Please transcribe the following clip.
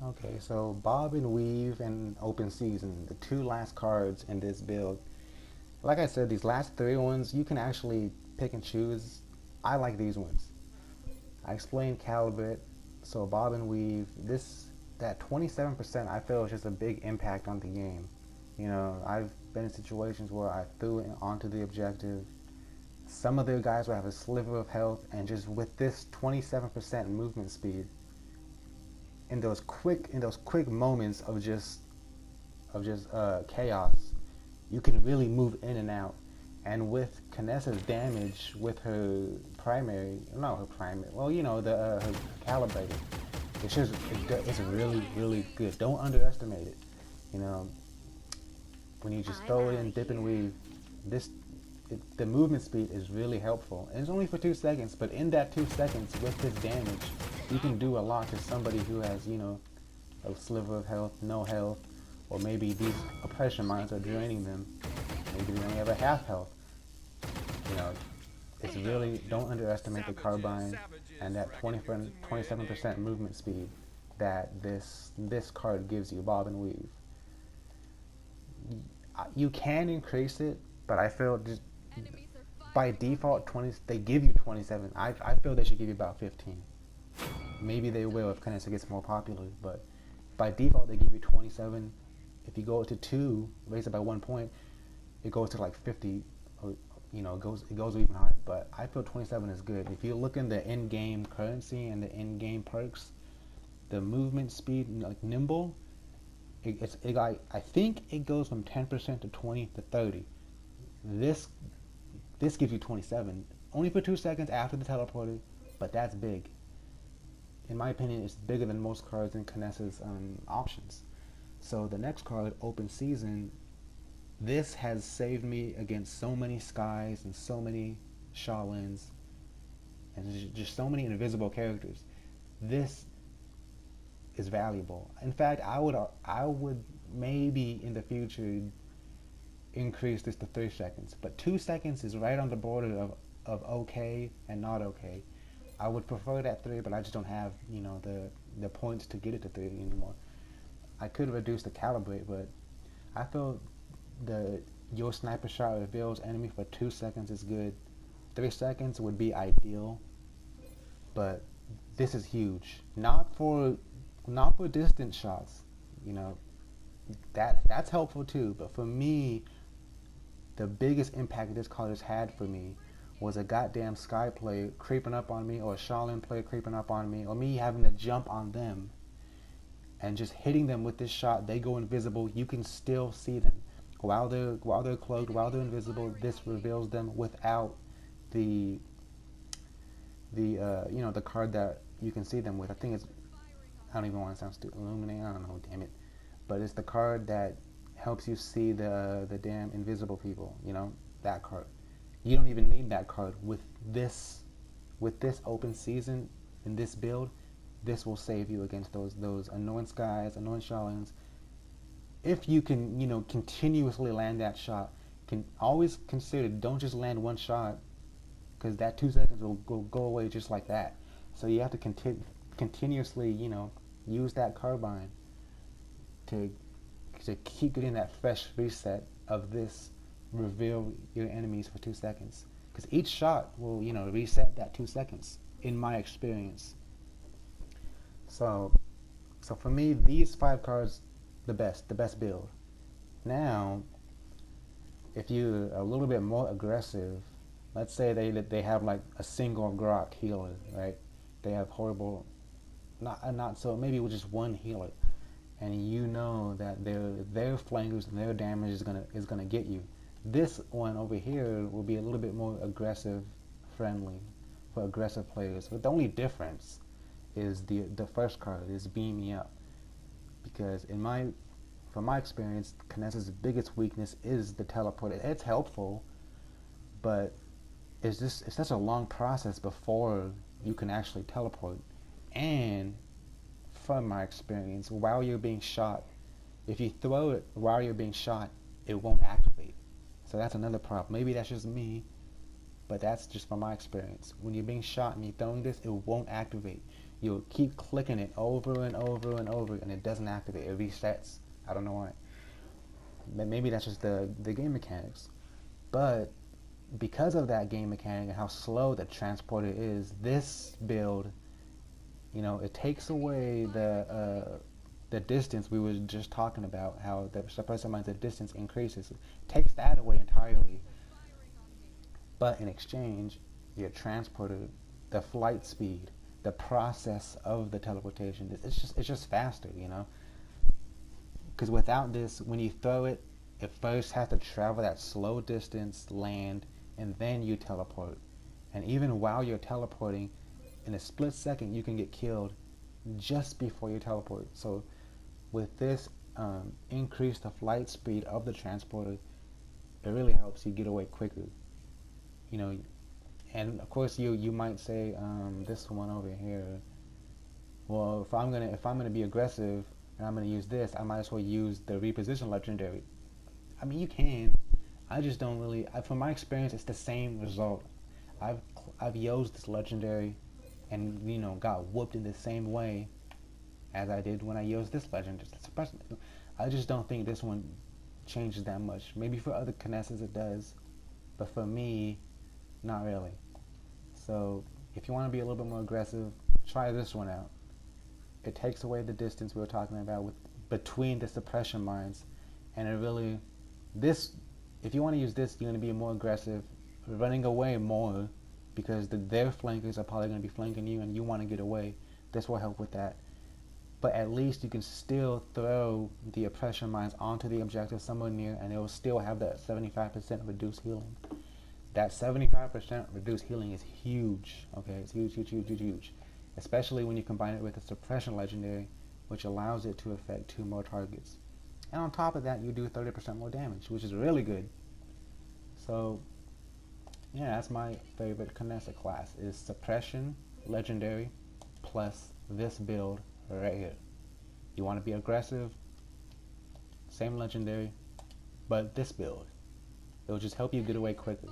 Okay, so Bob and Weave and Open Season, the two last cards in this build. Like I said, these last three ones, you can actually pick and choose. I like these ones. I explained Calibrate, so Bob and Weave, that 27% I feel is just a big impact on the game. You know, I've been in situations where I threw it onto the objective. Some of their guys will have a sliver of health, and just with this 27% movement speed, in those quick moments of just chaos, you can really move in and out. And with Kinessa's damage with her primary, not her primary, well, her calibrated, it's really good. Don't underestimate it. You know, when you just throw it in, dip and weave, this the movement speed is really helpful. And it's only for 2 seconds, but in that 2 seconds with this damage, you can do a lot to somebody who has, a sliver of health, no health, or maybe these oppression mines are draining them. Maybe they only have a half health. You know, it's really, don't underestimate the carbine and that 27% movement speed that this card gives you, Bob and Weave. You can increase it, but I feel just by default 20 they give you 27. I feel they should give you about 15. Maybe they will if Kinessa gets more popular, but by default they give you 27. If you go to 2, raise it by 1 point, it goes to like 50, or it goes even higher. But I feel 27 is good. If you look in the in-game currency and the in-game perks, the movement speed, like nimble, I think it goes from 10% to 20 to 30. This gives you 27, only for 2 seconds after the teleporter, but that's big. In my opinion, it's bigger than most cards in Kinessa's options. So the next card, Open Season, this has saved me against so many Skies and so many Shaolins and just so many invisible characters. This is valuable. In fact, I would maybe in the future increase this to 3 seconds, but 2 seconds is right on the border of okay and not okay. I would prefer that 3, but I just don't have the points to get it to 3 anymore. I could reduce the calibrate, but I feel your sniper shot reveals enemy for 2 seconds is good. 3 seconds would be ideal, but this is huge. Not for distant shots, that's helpful too. But for me, the biggest impact this card has had for me was a goddamn Sky player creeping up on me, or a Shaolin player creeping up on me, or me having to jump on them and just hitting them with this shot. They go invisible. You can still see them while they're cloaked, while they're invisible. This reveals them without the the card that you can see them with. I think it's, I don't even want to sound stupid, Illuminate, I don't know, damn it. But it's the card that helps you see the damn invisible people, that card. You don't even need that card with this Open Season in this build. This will save you against those annoying Skies, annoying Shaolins. If you can, continuously land that shot, can always consider, don't just land one shot, because that 2 seconds will go away just like that. So you have to continuously, use that carbine to keep getting that fresh reset of this reveal your enemies for 2 seconds. Because each shot will, reset that 2 seconds, in my experience. So for me, these 5 cards, the best build. Now, if you're a little bit more aggressive, let's say they have like a single Grok healer, right? They have horrible, not so, maybe with just one healer, and you know that their flankers and their damage is gonna get you. This one over here will be a little bit more aggressive friendly for aggressive players. But the only difference is the first card is Beam Me Up, because from my experience, Kinessa's biggest weakness is the teleport. It's helpful, but it's such a long process before you can actually teleport. And from my experience, while you're being shot, if you throw it while you're being shot, it won't activate. So that's another problem. Maybe that's just me, but that's just from my experience. When you're being shot and you're throwing this, it won't activate. you'll keep clicking it over and over and over, and it doesn't activate. It resets. I don't know why. Maybe that's just the game mechanics. But because of that game mechanic and how slow the transporter is, this build, it takes away the distance we were just talking about, how the suppressor mines, the distance increases. It takes that away entirely. But in exchange, your transporter, the flight speed, the process of the teleportation, it's just faster, Because without this, when you throw it, it first has to travel that slow distance, land, and then you teleport. And even while you're teleporting, in a split second, you can get killed just before you teleport. So with this increase the flight speed of the transporter, it really helps you get away quicker. And of course you might say, this one over here, well, if I'm gonna be aggressive and I'm gonna use this, I might as well use the reposition legendary. I mean, you can. I just don't really. From my experience, it's the same result. I've used this legendary, and got whooped in the same way as I did when I used this legendary. I just don't think this one changes that much. Maybe for other Kinessas it does, but for me, not really. So if you want to be a little bit more aggressive, try this one out. It takes away the distance we were talking about between the suppression mines, and it really, if you want to use this, you're going to be more aggressive, running away more, because their flankers are probably going to be flanking you and you want to get away. This will help with that. But at least you can still throw the oppression mines onto the objective somewhere near, and it will still have that 75% reduced healing. That 75% reduced healing is huge. Okay, it's huge, huge, huge, huge, huge. Especially when you combine it with the suppression legendary, which allows it to affect 2 more targets. And on top of that, you do 30% more damage, which is really good. So yeah, that's my favorite Kinessa class, is suppression legendary plus this build right here. You want to be aggressive, same legendary, but this build, it will just help you get away quicker.